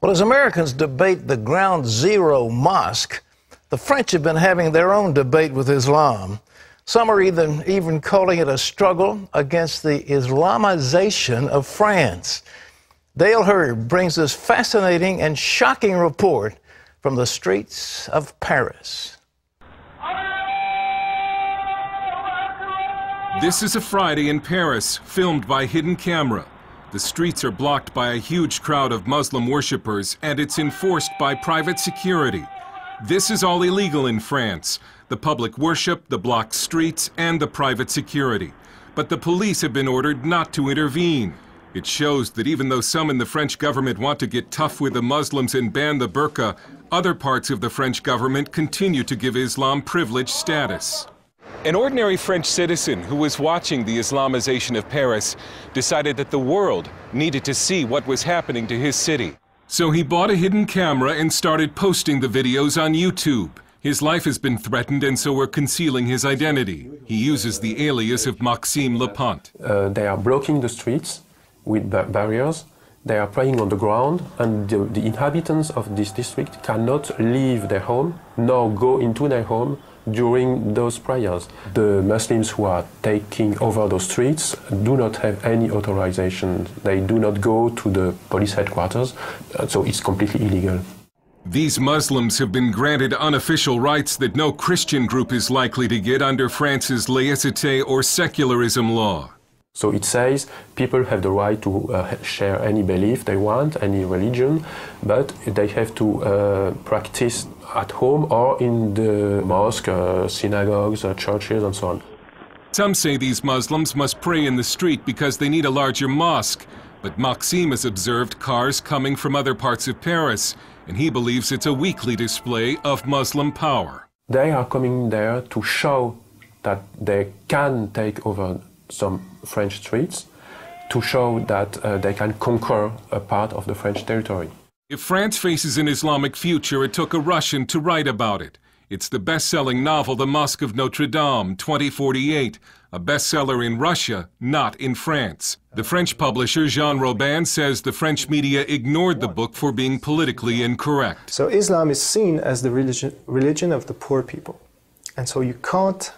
Well, as Americans debate the Ground Zero Mosque, the French have been having their own debate with Islam. Some are even calling it a struggle against the Islamization of France. Dale Hurd brings this fascinating and shocking report from the streets of Paris. This is a Friday in Paris, filmed by hidden camera. The streets are blocked by a huge crowd of Muslim worshippers, and it's enforced by private security. This is all illegal in France: the public worship, the blocked streets, and the private security. But the police have been ordered not to intervene. It shows that even though some in the French government want to get tough with the Muslims and ban the burqa, other parts of the French government continue to give Islam privileged status. An ordinary French citizen who was watching the Islamization of Paris decided that the world needed to see what was happening to his city. So he bought a hidden camera and started posting the videos on YouTube. His life has been threatened, and so we're concealing his identity. He uses the alias of Maxime Lepant. They are blocking the streets with barriers. They are praying on the ground, and the inhabitants of this district cannot leave their home nor go into their home during those prayers. The Muslims who are taking over those streets do not have any authorization. They do not go to the police headquarters, so it's completely illegal. These Muslims have been granted unofficial rights that no Christian group is likely to get under France's laïcité or secularism law. So it says people have the right to share any belief they want, any religion, but they have to practice at home or in the mosque, synagogues, churches, and so on. Some say these Muslims must pray in the street because they need a larger mosque, but Maxime has observed cars coming from other parts of Paris, and he believes it's a weekly display of Muslim power. They are coming there to show that they can take over some French streets, to show that they can conquer a part of the French territory. If France faces an Islamic future, it took a Russian to write about it. It's the best-selling novel The Mosque of Notre Dame, 2048, a bestseller in Russia, not in France. The French publisher Jean Robin says the French media ignored the book for being politically incorrect. So Islam is seen as the religion of the poor people. And so you can't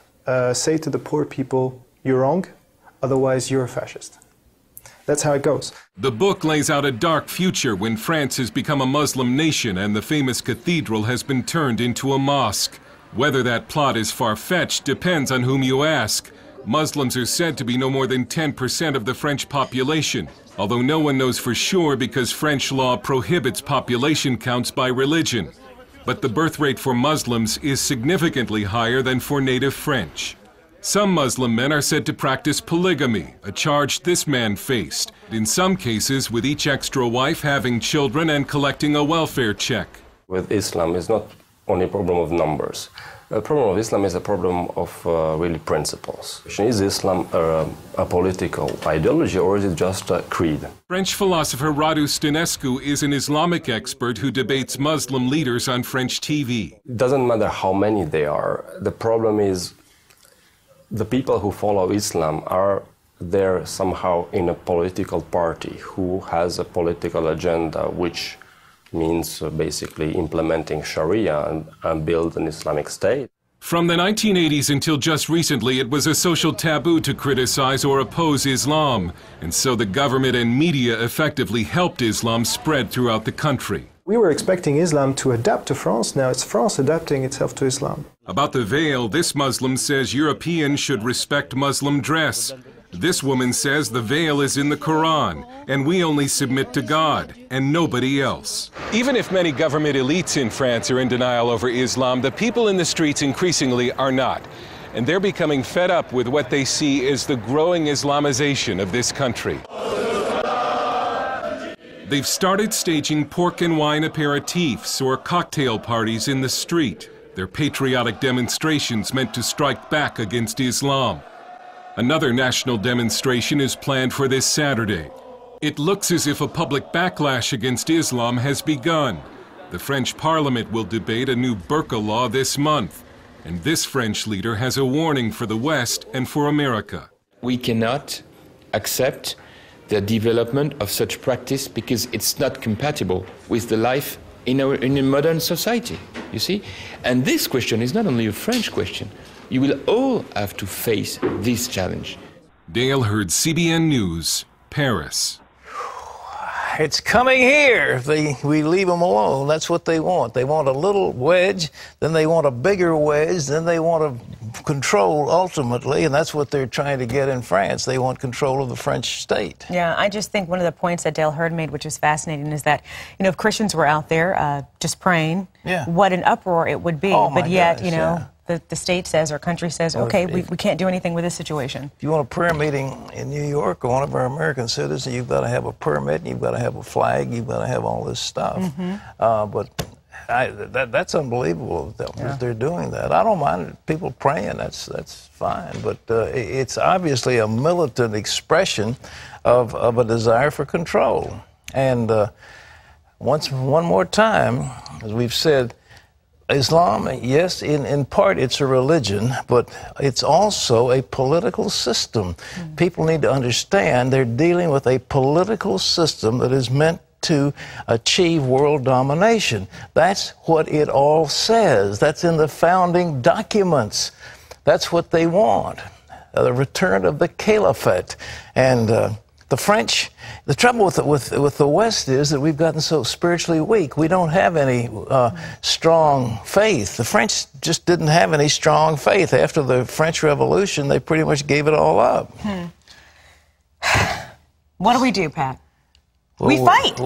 say to the poor people, you're wrong, otherwise you're a fascist. That's how it goes. The book lays out a dark future when France has become a Muslim nation and the famous cathedral has been turned into a mosque. Whether that plot is far-fetched depends on whom you ask. Muslims are said to be no more than 10% of the French population, although no one knows for sure because French law prohibits population counts by religion. But the birth rate for Muslims is significantly higher than for native French. Some Muslim men are said to practice polygamy, a charge this man faced, in some cases with each extra wife having children and collecting a welfare check. With Islam, it's not only a problem of numbers. The problem of Islam is a problem of really principles. Is Islam a political ideology, or is it just a creed? French philosopher Radu Stănescu is an Islamic expert who debates Muslim leaders on French TV. It doesn't matter how many they are. The problem is the people who follow Islam are there somehow in a political party who has a political agenda, which means basically implementing Sharia and build an Islamic state. From the 1980s until just recently, it was a social taboo to criticize or oppose Islam, and so the government and media effectively helped Islam spread throughout the country. We were expecting Islam to adapt to France. Now it's France adapting itself to Islam. About the veil, this Muslim says Europeans should respect Muslim dress. This woman says the veil is in the Quran, and we only submit to God and nobody else. Even if many government elites in France are in denial over Islam, the people in the streets increasingly are not. And they're becoming fed up with what they see as the growing Islamization of this country. They've started staging pork and wine aperitifs or cocktail parties in the street. They're patriotic demonstrations meant to strike back against Islam. Another national demonstration is planned for this Saturday. It looks as if a public backlash against Islam has begun. The French Parliament will debate a new burqa law this month. And this French leader has a warning for the West and for America. We cannot accept the development of such practice because it's not compatible with the life in a modern society, you see? And this question is not only a French question. You will all have to face this challenge. Dale Hurd, CBN News, Paris. It's coming here if we leave them alone. That's what they want. They want a little wedge, then they want a bigger wedge, then they want to control ultimately, and that's what they're trying to get in France. They want control of the French state. Yeah, I just think one of the points that Dale Hurd made, which was fascinating, is that, you know, if Christians were out there just praying, what an uproar it would be. But yet, gosh, you know, the state says, our country says, okay, we can't do anything with this situation. If you want a prayer meeting in New York or one of our American citizens, you've got to have a permit, and you've got to have a flag, you've got to have all this stuff. But that's unbelievable that they're doing that. I don't mind people praying, that's fine. But it's obviously a militant expression of a desire for control. And one more time, as we've said, Islam, yes, in part it's a religion, but it's also a political system. People need to understand they're dealing with a political system that is meant to achieve world domination. That's what it all says. That's in the founding documents. That's what they want, the return of the caliphate. And the French, the trouble with the West is that we've gotten so spiritually weak. We don't have any strong faith. The French just didn't have any strong faith. After the French Revolution, they pretty much gave it all up. What do we do, Pat? We fight.